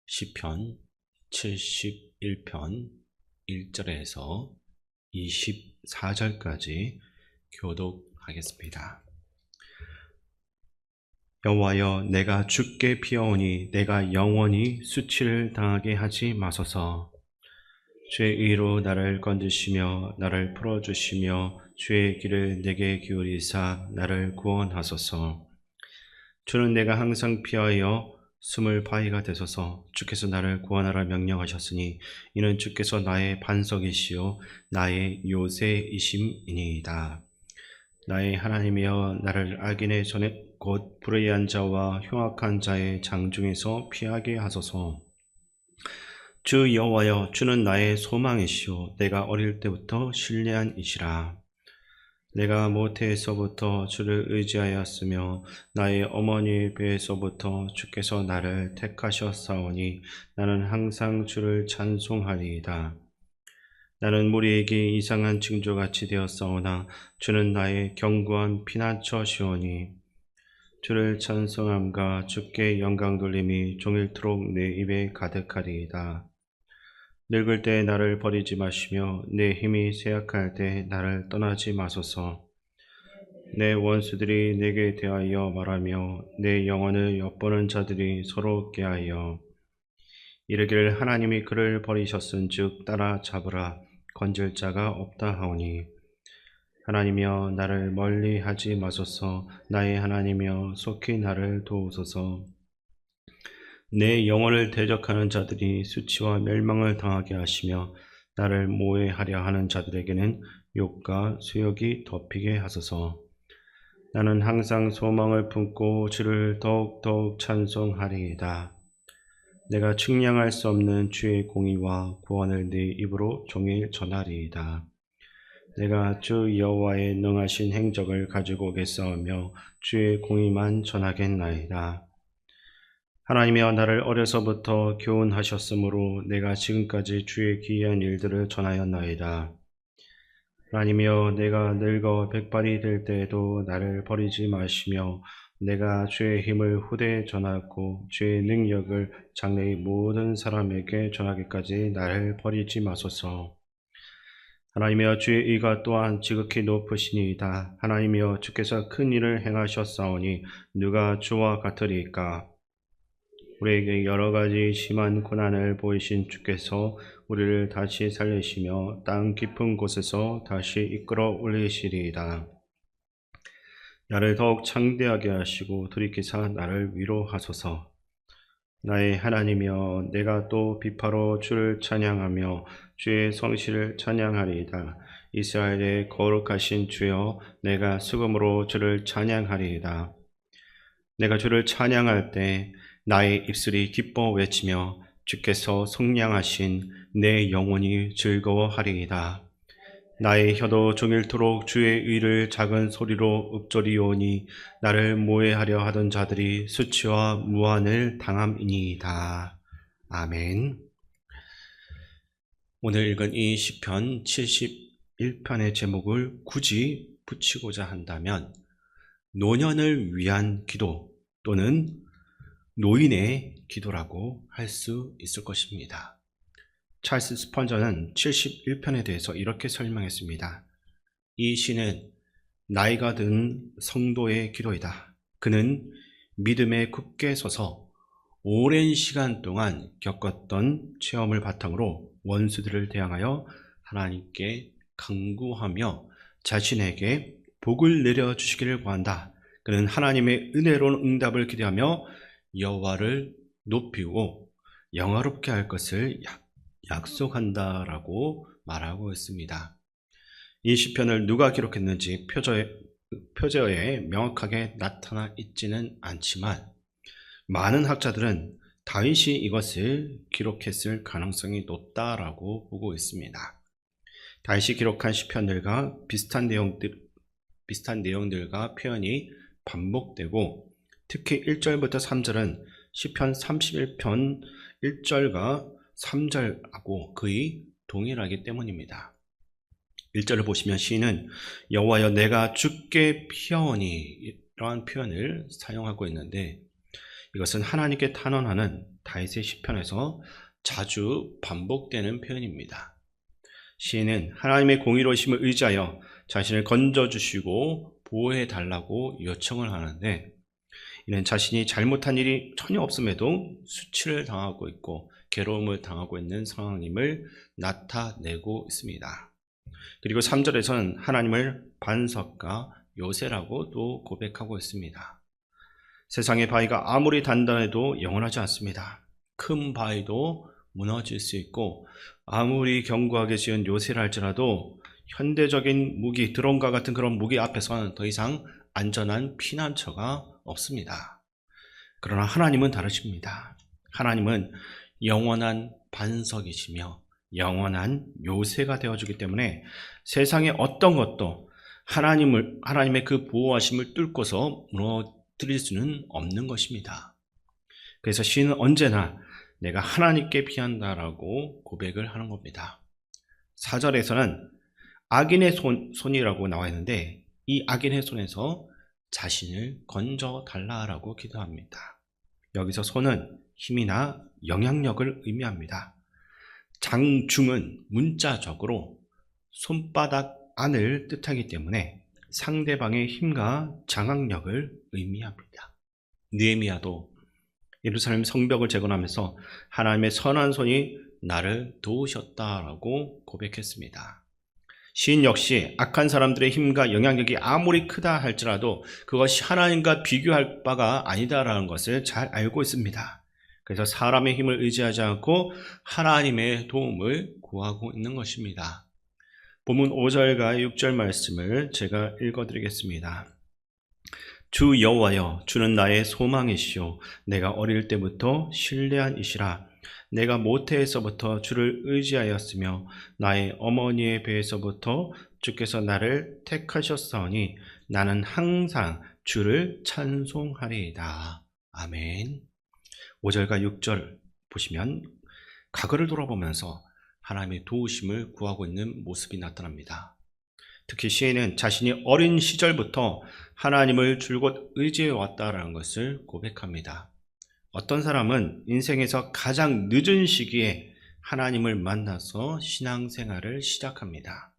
시편 71편 1절에서 24절까지 교독하겠습니다. 여호와여, 내가 주께 피하오니 내가 영원히 수치를 당하게 하지 마소서. 주의 의로 나를 건지시며 나를 풀어주시며 주의 길을 내게 기울이사 나를 구원하소서. 주는 내가 항상 피하여 숨을 바위가 되소서. 주께서 나를 구원하라 명령하셨으니 이는 주께서 나의 반석이시요 나의 요새이심이니이다. 나의 하나님이여, 나를 악인의 전에 곧 불의한 자와 흉악한 자의 장중에서 피하게 하소서. 주 여호와여, 주는 나의 소망이시요 내가 어릴 때부터 신뢰한 이시라. 내가 모태에서부터 주를 의지하였으며 나의 어머니 배에서부터 주께서 나를 택하셨사오니 나는 항상 주를 찬송하리이다. 나는 무리에게 이상한 징조같이 되었사오나 주는 나의 견고한 피난처시오니 주를 찬송함과 주께 영광 돌림이 종일토록 내 입에 가득하리이다. 늙을 때 나를 버리지 마시며 내 힘이 쇠약할 때 나를 떠나지 마소서. 내 원수들이 내게 대하여 말하며 내 영혼을 엿보는 자들이 서로 꾀하여 이르기를 하나님이 그를 버리셨은즉 따라 잡으라, 건질 자가 없다 하오니, 하나님이여 나를 멀리 하지 마소서. 나의 하나님이여 속히 나를 도우소서. 내 영혼을 대적하는 자들이 수치와 멸망을 당하게 하시며 나를 모해하려 하는 자들에게는 욕과 수욕이 덮이게 하소서. 나는 항상 소망을 품고 주를 더욱더욱 찬송하리이다. 내가 측량할 수 없는 주의 공의와 구원을 네 입으로 종일 전하리이다. 내가 주 여호와의 능하신 행적을 가지고 오겠사오며 주의 공의만 전하겠나이다. 하나님이여, 나를 어려서부터 교훈하셨으므로 내가 지금까지 주의 기이한 일들을 전하였나이다. 하나님이여, 내가 늙어 백발이 될 때에도 나를 버리지 마시며 내가 주의 힘을 후대에 전하고 주의 능력을 장래의 모든 사람에게 전하기까지 나를 버리지 마소서. 하나님이여, 주의 의가 또한 지극히 높으시니이다. 하나님이여, 주께서 큰 일을 행하셨사오니 누가 주와 같으리까? 우리에게 여러 가지 심한 고난을 보이신 주께서 우리를 다시 살리시며 땅 깊은 곳에서 다시 이끌어 올리시리이다. 나를 더욱 창대하게 하시고 돌이키사 나를 위로하소서. 나의 하나님이여, 내가 또 비파로 주를 찬양하며 주의 성실을 찬양하리이다. 이스라엘의 거룩하신 주여, 내가 수금으로 주를 찬양하리이다. 내가 주를 찬양할 때 나의 입술이 기뻐 외치며 주께서 속량하신 내 영혼이 즐거워하리이다. 나의 혀도 종일토록 주의 의를 작은 소리로 읊조리오니 나를 모해하려 하던 자들이 수치와 무한을 당함이니이다. 아멘. 오늘 읽은 이 시편 71편의 제목을 굳이 붙이고자 한다면 노년을 위한 기도 또는 노인의 기도라고 할 수 있을 것입니다. 찰스 스펀저는 71편에 대해서 이렇게 설명했습니다. 이 시는 나이가 든 성도의 기도이다. 그는 믿음에 굳게 서서 오랜 시간 동안 겪었던 체험을 바탕으로 원수들을 대항하여 하나님께 간구하며 자신에게 복을 내려주시기를 구한다. 그는 하나님의 은혜로운 응답을 기대하며 여호와를 높이고 영화롭게 할 것을 약속한다라고 말하고 있습니다. 이 시편을 누가 기록했는지 표제어에 명확하게 나타나 있지는 않지만 많은 학자들은 다윗이 이것을 기록했을 가능성이 높다라고 보고 있습니다. 다윗이 기록한 시편들과 비슷한 내용들과 표현이 반복되고 특히 1절부터 3절은 시편 31편 1절과 3절하고 거의 동일하기 때문입니다. 1절을 보시면 시인은 여호와여, 내가 주께 피하오니 이러한 표현을 사용하고 있는데 이것은 하나님께 탄원하는 다윗의 시편에서 자주 반복되는 표현입니다. 시인은 하나님의 공의로우심을 의지하여 자신을 건져주시고 보호해달라고 요청을 하는데, 이는 자신이 잘못한 일이 전혀 없음에도 수치를 당하고 있고 괴로움을 당하고 있는 상황임을 나타내고 있습니다. 그리고 3절에서는 하나님을 반석과 요새라고 또 고백하고 있습니다. 세상의 바위가 아무리 단단해도 영원하지 않습니다. 큰 바위도 무너질 수 있고 아무리 견고하게 지은 요새를 할지라도 현대적인 무기, 드론과 같은 그런 무기 앞에서는 더 이상 안전한 피난처가 없습니다. 그러나 하나님은 다르십니다. 하나님은 영원한 반석이시며 영원한 요새가 되어주기 때문에 세상의 어떤 것도 하나님의 그 보호하심을 뚫고서 무너뜨릴 수는 없는 것입니다. 그래서 시인은 언제나 내가 하나님께 피한다라고 고백을 하는 겁니다. 4절에서는 악인의 손이라고 나와 있는데, 이 악인의 손에서 자신을 건져달라라고 기도합니다. 여기서 손은 힘이나 영향력을 의미합니다. 장중은 문자적으로 손바닥 안을 뜻하기 때문에 상대방의 힘과 장악력을 의미합니다. 느헤미야도 예루살렘 성벽을 재건하면서 하나님의 선한 손이 나를 도우셨다라고 고백했습니다. 시인 역시 악한 사람들의 힘과 영향력이 아무리 크다 할지라도 그것이 하나님과 비교할 바가 아니다라는 것을 잘 알고 있습니다. 그래서 사람의 힘을 의지하지 않고 하나님의 도움을 구하고 있는 것입니다. 본문 5절과 6절 말씀을 제가 읽어드리겠습니다. 주 여호와여, 주는 나의 소망이시오. 내가 어릴 때부터 신뢰한 이시라. 내가 모태에서부터 주를 의지하였으며 나의 어머니의 배에서부터 주께서 나를 택하셨사오니 나는 항상 주를 찬송하리이다. 아멘. 5절과 6절 보시면 과거를 돌아보면서 하나님의 도우심을 구하고 있는 모습이 나타납니다. 특히 시인은 자신이 어린 시절부터 하나님을 줄곧 의지해 왔다라는 것을 고백합니다. 어떤 사람은 인생에서 가장 늦은 시기에 하나님을 만나서 신앙생활을 시작합니다.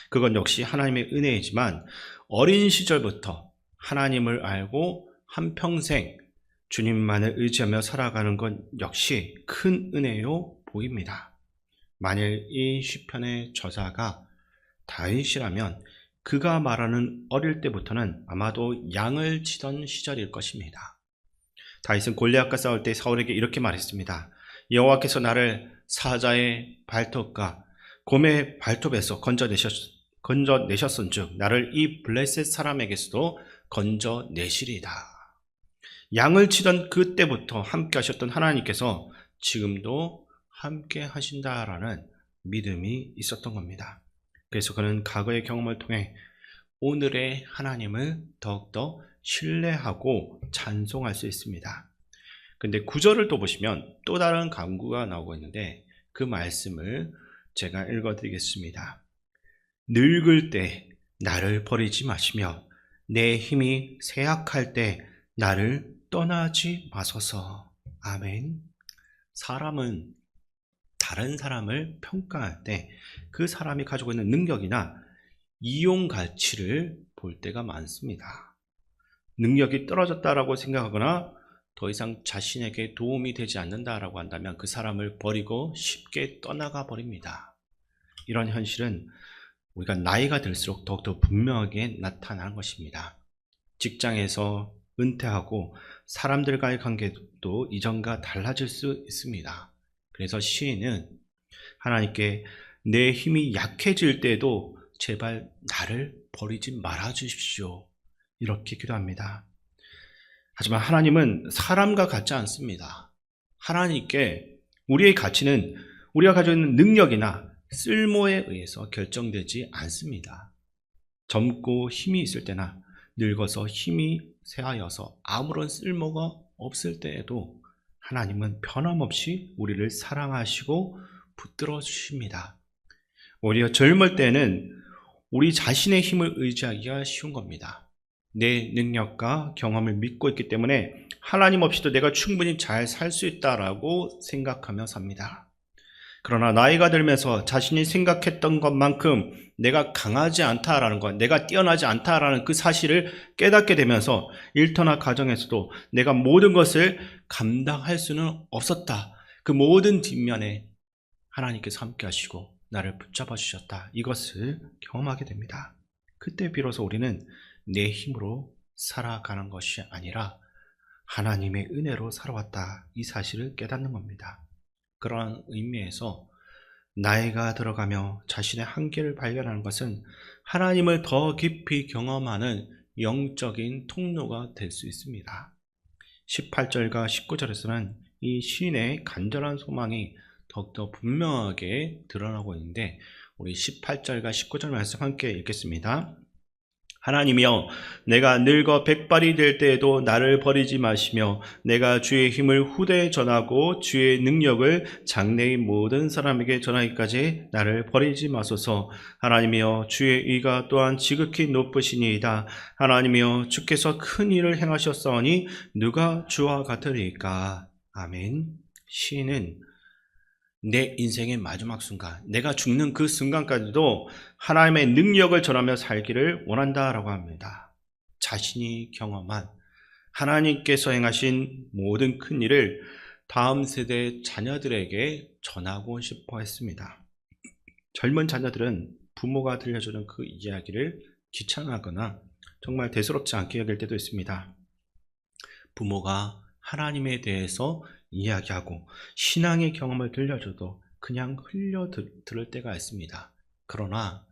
그건 역시 하나님의 은혜이지만 어린 시절부터 하나님을 알고 한평생 주님만을 의지하며 살아가는 건 역시 큰 은혜요 보입니다. 만일 이 시편의 저자가 다윗이라면 그가 말하는 어릴 때부터는 아마도 양을 치던 시절일 것입니다. 다윗은 골리앗과 싸울 때 사울에게 이렇게 말했습니다. 여호와께서 나를 사자의 발톱과 곰의 발톱에서 건져내셨은즉 나를 이 블레셋 사람에게서도 건져내시리다. 양을 치던 그때부터 함께 하셨던 하나님께서 지금도 함께 하신다라는 믿음이 있었던 겁니다. 그래서 그는 과거의 경험을 통해 오늘의 하나님을 더욱더 신뢰하고 찬송할 수 있습니다. 근데 9절을 또 보시면 또 다른 간구가 나오고 있는데 그 말씀을 제가 읽어드리겠습니다. 늙을 때 나를 버리지 마시며 내 힘이 쇠약할 때 나를 떠나지 마소서. 아멘. 사람은 다른 사람을 평가할 때 그 사람이 가지고 있는 능력이나 이용 가치를 볼 때가 많습니다. 능력이 떨어졌다라고 생각하거나 더 이상 자신에게 도움이 되지 않는다라고 한다면 그 사람을 버리고 쉽게 떠나가 버립니다. 이런 현실은 우리가 나이가 들수록 더욱더 분명하게 나타나는 것입니다. 직장에서 은퇴하고 사람들과의 관계도 이전과 달라질 수 있습니다. 그래서 시인은 하나님께 내 힘이 약해질 때도 제발 나를 버리지 말아 주십시오. 이렇게 기도합니다. 하지만 하나님은 사람과 같지 않습니다. 하나님께 우리의 가치는 우리가 가지고 있는 능력이나 쓸모에 의해서 결정되지 않습니다. 젊고 힘이 있을 때나 늙어서 힘이 쇠하여서 아무런 쓸모가 없을 때에도 하나님은 변함없이 우리를 사랑하시고 붙들어 주십니다. 오히려 젊을 때는 우리 자신의 힘을 의지하기가 쉬운 겁니다. 내 능력과 경험을 믿고 있기 때문에 하나님 없이도 내가 충분히 잘 살 수 있다라고 생각하며 삽니다. 그러나 나이가 들면서 자신이 생각했던 것만큼 내가 강하지 않다라는 것, 내가 뛰어나지 않다라는 그 사실을 깨닫게 되면서 일터나 가정에서도 내가 모든 것을 감당할 수는 없었다. 그 모든 뒷면에 하나님께서 함께 하시고 나를 붙잡아 주셨다. 이것을 경험하게 됩니다. 그때 비로소 우리는 내 힘으로 살아가는 것이 아니라 하나님의 은혜로 살아왔다. 이 사실을 깨닫는 겁니다. 그러한 의미에서 나이가 들어가며 자신의 한계를 발견하는 것은 하나님을 더 깊이 경험하는 영적인 통로가 될 수 있습니다. 18절과 19절에서는 이 시인의 간절한 소망이 더욱더 분명하게 드러나고 있는데 우리 18절과 19절 말씀 함께 읽겠습니다. 하나님이여 내가 늙어 백발이 될 때에도 나를 버리지 마시며 내가 주의 힘을 후대에 전하고 주의 능력을 장래의 모든 사람에게 전하기까지 나를 버리지 마소서. 하나님이여 주의 의가 또한 지극히 높으시니이다. 하나님이여 주께서 큰 일을 행하셨사오니 누가 주와 같으리까. 아멘. 시인은 내 인생의 마지막 순간, 내가 죽는 그 순간까지도 하나님의 능력을 전하며 살기를 원한다라고 합니다. 자신이 경험한 하나님께서 행하신 모든 큰 일을 다음 세대 자녀들에게 전하고 싶어 했습니다. 젊은 자녀들은 부모가 들려주는 그 이야기를 귀찮아하거나 정말 대수롭지 않게 여길 때도 있습니다. 부모가 하나님에 대해서 이야기하고 신앙의 경험을 들려줘도 그냥 들을 때가 있습니다. 그러나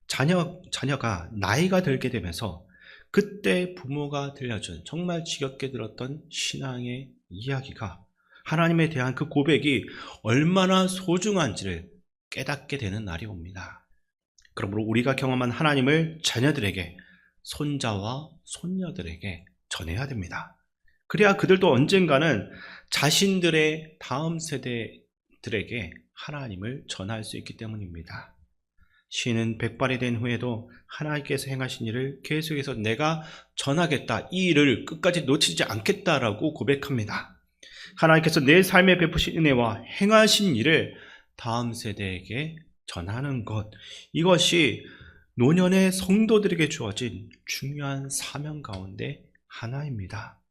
자녀가 나이가 들게 되면서 그때 부모가 들려준 정말 지겹게 들었던 신앙의 이야기가 하나님에 대한 그 고백이 얼마나 소중한지를 깨닫게 되는 날이 옵니다. 그러므로 우리가 경험한 하나님을 자녀들에게, 손자와 손녀들에게 전해야 됩니다. 그래야 그들도 언젠가는 자신들의 다음 세대들에게 하나님을 전할 수 있기 때문입니다. 시인은 백발이 된 후에도 하나님께서 행하신 일을 계속해서 내가 전하겠다, 이 일을 끝까지 놓치지 않겠다라고 고백합니다. 하나님께서 내 삶에 베푸신 은혜와 행하신 일을 다음 세대에게 전하는 것, 이것이 노년의 성도들에게 주어진 중요한 사명 가운데 하나입니다.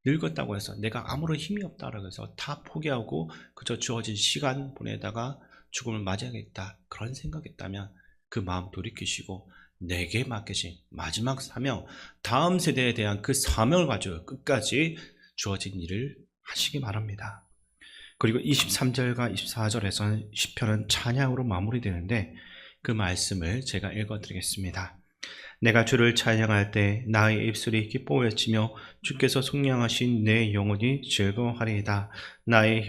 늙었다고 해서 내가 아무런 힘이 없다라고 해서 다 포기하고 그저 주어진 시간 보내다가 죽음을 맞이하겠다, 그런 생각했다면 그 마음 돌이키시고 내게 맡기신 마지막 사명, 다음 세대에 대한 그 사명을 가지고 끝까지 주어진 일을 하시기 바랍니다. 그리고 23절과 24절에서는 시편은 찬양으로 마무리되는데 그 말씀을 제가 읽어드리겠습니다. 내가 주를 찬양할 때 나의 입술이 기뻐 외치며 주께서 속량하신 내 영혼이 즐거워하리이다. 나의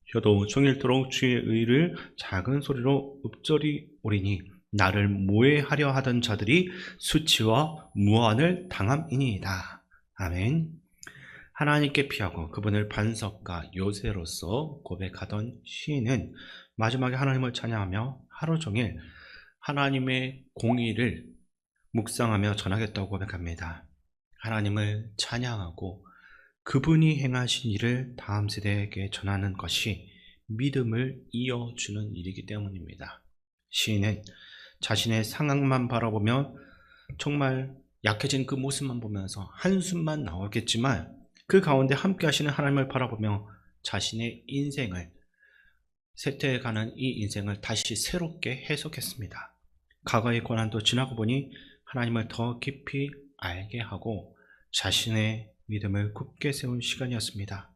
혀도 종일토록 주의 의를 작은 소리로 읊조리 오리니 나를 모해하려 하던 자들이 수치와 무한을 당함이니이다. 아멘. 하나님께 피하고 그분을 반석과 요새로서 고백하던 시인은 마지막에 하나님을 찬양하며 하루 종일 하나님의 공의를 묵상하며 전하겠다고 고백합니다. 하나님을 찬양하고 그분이 행하신 일을 다음 세대에게 전하는 것이 믿음을 이어주는 일이기 때문입니다. 시인은 자신의 상황만 바라보며 정말 약해진 그 모습만 보면서 한숨만 나오겠지만 그 가운데 함께 하시는 하나님을 바라보며 자신의 인생을, 쇠퇴해가는 이 인생을 다시 새롭게 해석했습니다. 과거의 고난도 지나고 보니 하나님을 더 깊이 알게 하고 자신의 믿음을 굳게 세운 시간이었습니다.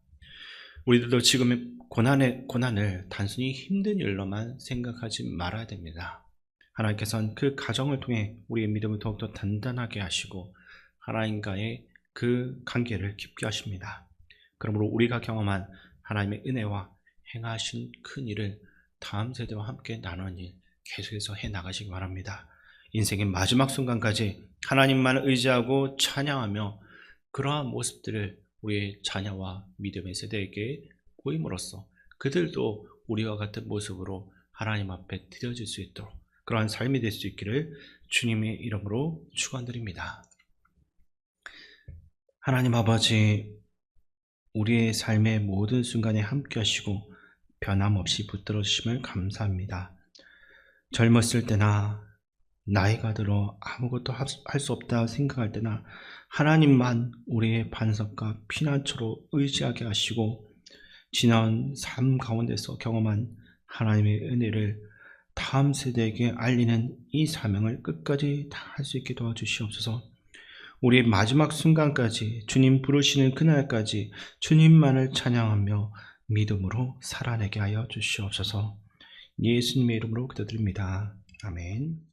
우리들도 지금의 고난을 단순히 힘든 일로만 생각하지 말아야 됩니다. 하나님께서는 그 가정을 통해 우리의 믿음을 더욱더 단단하게 하시고 하나님과의 그 관계를 깊게 하십니다. 그러므로 우리가 경험한 하나님의 은혜와 행하신 큰 일을 다음 세대와 함께 나누는 일 계속해서 해나가시기 바랍니다. 인생의 마지막 순간까지 하나님만 의지하고 찬양하며 그러한 모습들을 우리의 자녀와 믿음의 세대에게 보임으로써 그들도 우리와 같은 모습으로 하나님 앞에 드려질 수 있도록 그러한 삶이 될 수 있기를 주님의 이름으로 축원드립니다. 하나님 아버지, 우리의 삶의 모든 순간에 함께 하시고 변함없이 붙들어 주심을 감사합니다. 젊었을 때나 나이가 들어 아무것도 할 수 없다 생각할 때나 하나님만 우리의 반석과 피난처로 의지하게 하시고 지나온 삶 가운데서 경험한 하나님의 은혜를 다음 세대에게 알리는 이 사명을 끝까지 다 할 수 있게 도와주시옵소서. 우리의 마지막 순간까지 주님 부르시는 그날까지 주님만을 찬양하며 믿음으로 살아내게 하여 주시옵소서. 예수님의 이름으로 기도드립니다. 아멘.